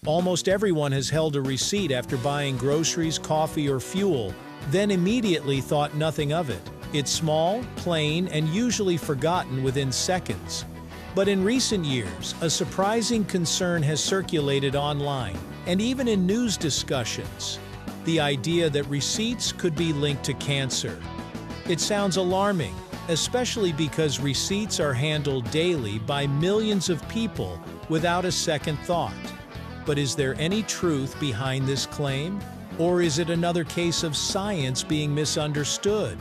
Almost everyone has held a receipt after buying groceries, coffee, or fuel, then immediately thought nothing of it. It's small, plain, and usually forgotten within seconds. But in recent years, a surprising concern has circulated online, and even in news discussions: the idea that receipts could be linked to cancer. It sounds alarming, especially because receipts are handled daily by millions of people without a second thought. But is there any truth behind this claim? Or is it another case of science being misunderstood?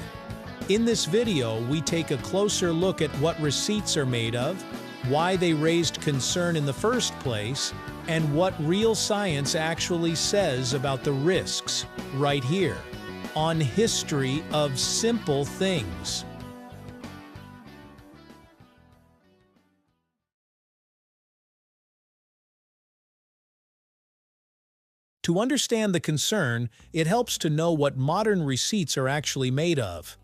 In this video, we take a closer look at what receipts are made of, why they raised concern in the first place, and what real science actually says about the risks, right here, on History of Simple Things. To understand the concern, it helps to know what modern receipts are actually made of.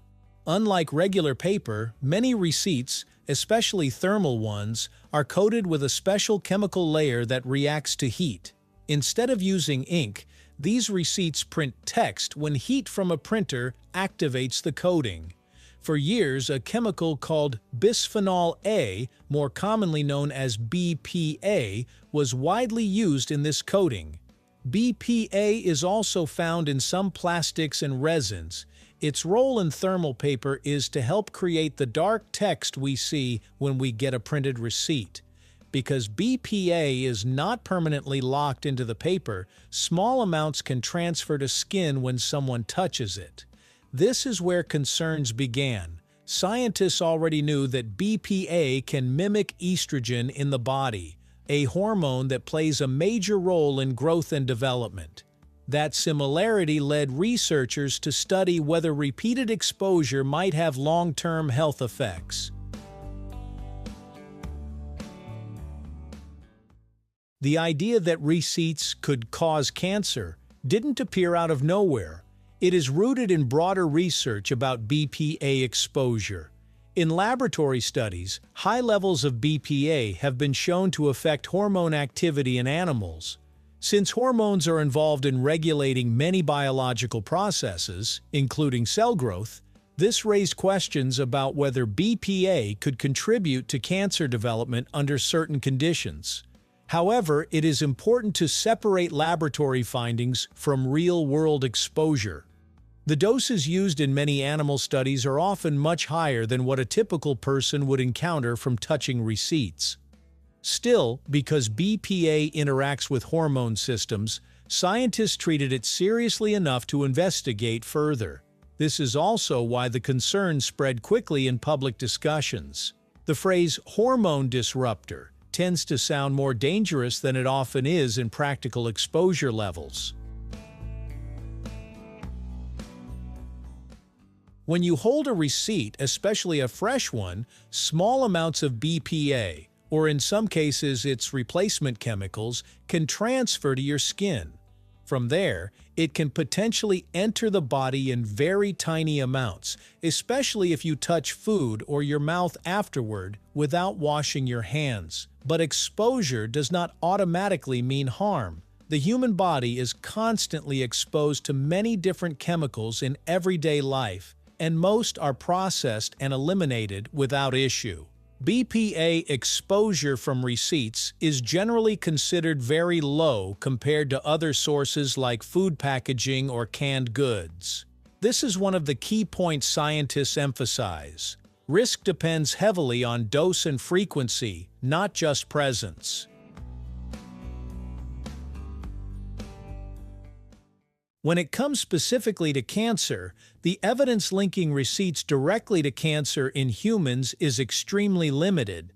Unlike regular paper, many receipts, especially thermal ones, are coated with a special chemical layer that reacts to heat. Instead of using ink, these receipts print text when heat from a printer activates the coating. For years, a chemical called bisphenol A, more commonly known as BPA, was widely used in this coating. BPA is also found in some plastics and resins. Its role in thermal paper is to help create the dark text we see when we get a printed receipt. Because BPA is not permanently locked into the paper, small amounts can transfer to skin when someone touches it. This is where concerns began. Scientists already knew that BPA can mimic estrogen in the body, a hormone that plays a major role in growth and development. That similarity led researchers to study whether repeated exposure might have long-term health effects. The idea that receipts could cause cancer didn't appear out of nowhere. It is rooted in broader research about BPA exposure. In laboratory studies, high levels of BPA have been shown to affect hormone activity in animals. Since hormones are involved in regulating many biological processes, including cell growth, this raised questions about whether BPA could contribute to cancer development under certain conditions. However, it is important to separate laboratory findings from real-world exposure. The doses used in many animal studies are often much higher than what a typical person would encounter from touching receipts. Still, because BPA interacts with hormone systems, scientists treated it seriously enough to investigate further. This is also why the concern spread quickly in public discussions. The phrase hormone disruptor tends to sound more dangerous than it often is in practical exposure levels. When you hold a receipt, especially a fresh one, small amounts of BPA, or in some cases its replacement chemicals, can transfer to your skin. From there, it can potentially enter the body in very tiny amounts, especially if you touch food or your mouth afterward without washing your hands. But exposure does not automatically mean harm. The human body is constantly exposed to many different chemicals in everyday life, and most are processed and eliminated without issue. BPA exposure from receipts is generally considered very low compared to other sources like food packaging or canned goods. This is one of the key points scientists emphasize. Risk depends heavily on dose and frequency, not just presence. When it comes specifically to cancer, the evidence linking receipts directly to cancer in humans is extremely limited.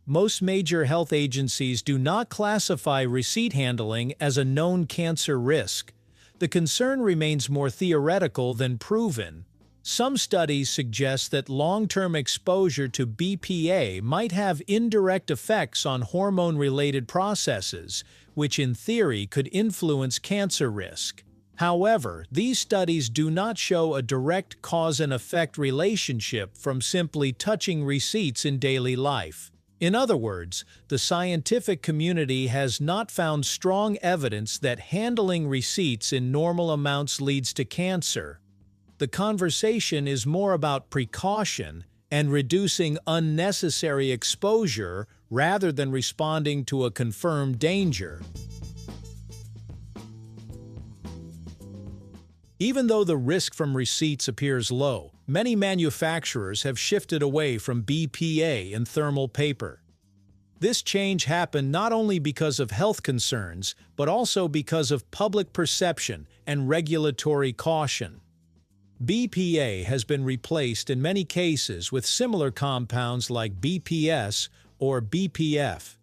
Most major health agencies do not classify receipt handling as a known cancer risk. The concern remains more theoretical than proven. Some studies suggest that long-term exposure to BPA might have indirect effects on hormone-related processes, which in theory could influence cancer risk. However, these studies do not show a direct cause and effect relationship from simply touching receipts in daily life. In other words, the scientific community has not found strong evidence that handling receipts in normal amounts leads to cancer. The conversation is more about precaution and reducing unnecessary exposure rather than responding to a confirmed danger. Even though the risk from receipts appears low, many manufacturers have shifted away from BPA in thermal paper. This change happened not only because of health concerns, but also because of public perception and regulatory caution. BPA has been replaced in many cases with similar compounds like BPS or BPF.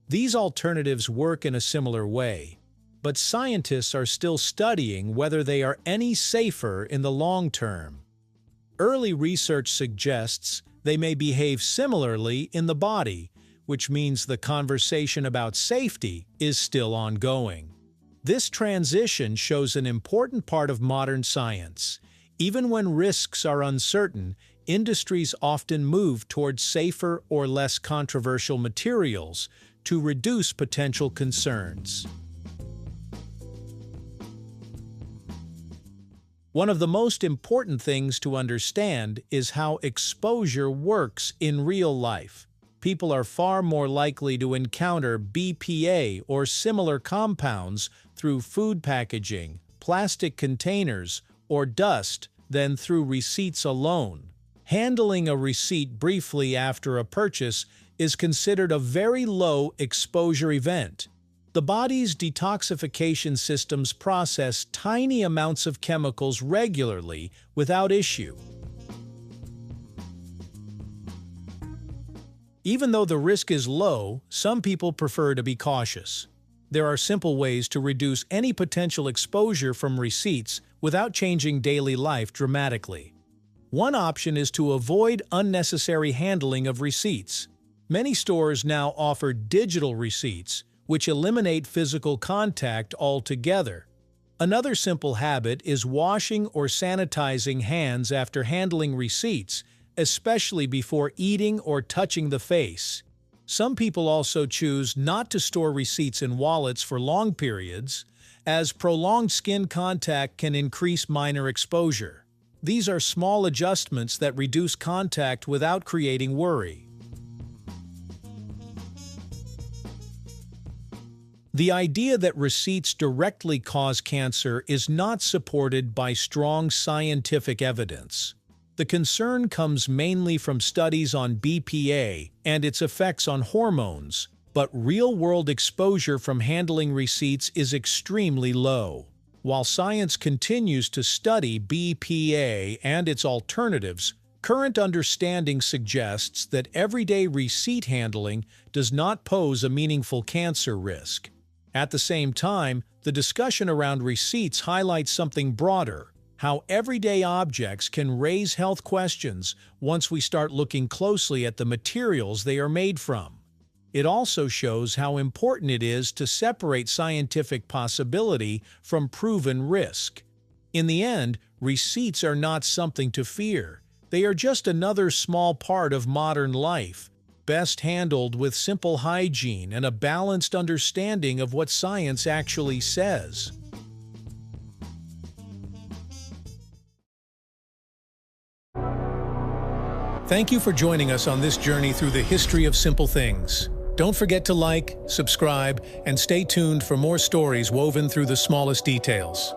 These alternatives work in a similar way, but scientists are still studying whether they are any safer in the long term. Early research suggests they may behave similarly in the body, which means the conversation about safety is still ongoing. This transition shows an important part of modern science. Even when risks are uncertain, industries often move towards safer or less controversial materials to reduce potential concerns. One of the most important things to understand is how exposure works in real life. People are far more likely to encounter BPA or similar compounds through food packaging, plastic containers, or dust than through receipts alone. Handling a receipt briefly after a purchase is considered a very low exposure event. The body's detoxification systems process tiny amounts of chemicals regularly without issue. Even though the risk is low, some people prefer to be cautious. There are simple ways to reduce any potential exposure from receipts without changing daily life dramatically. One option is to avoid unnecessary handling of receipts. Many stores now offer digital receipts, which eliminate physical contact altogether. Another simple habit is washing or sanitizing hands after handling receipts, especially before eating or touching the face. Some people also choose not to store receipts in wallets for long periods, as prolonged skin contact can increase minor exposure. These are small adjustments that reduce contact without creating worry. The idea that receipts directly cause cancer is not supported by strong scientific evidence. The concern comes mainly from studies on BPA and its effects on hormones, but real-world exposure from handling receipts is extremely low. While science continues to study BPA and its alternatives, current understanding suggests that everyday receipt handling does not pose a meaningful cancer risk. At the same time, the discussion around receipts highlights something broader: how everyday objects can raise health questions once we start looking closely at the materials they are made from. It also shows how important it is to separate scientific possibility from proven risk. In the end, receipts are not something to fear. They are just another small part of modern life, best handled with simple hygiene and a balanced understanding of what science actually says. Thank you for joining us on this journey through the history of simple things. Don't forget to like, subscribe, and stay tuned for more stories woven through the smallest details.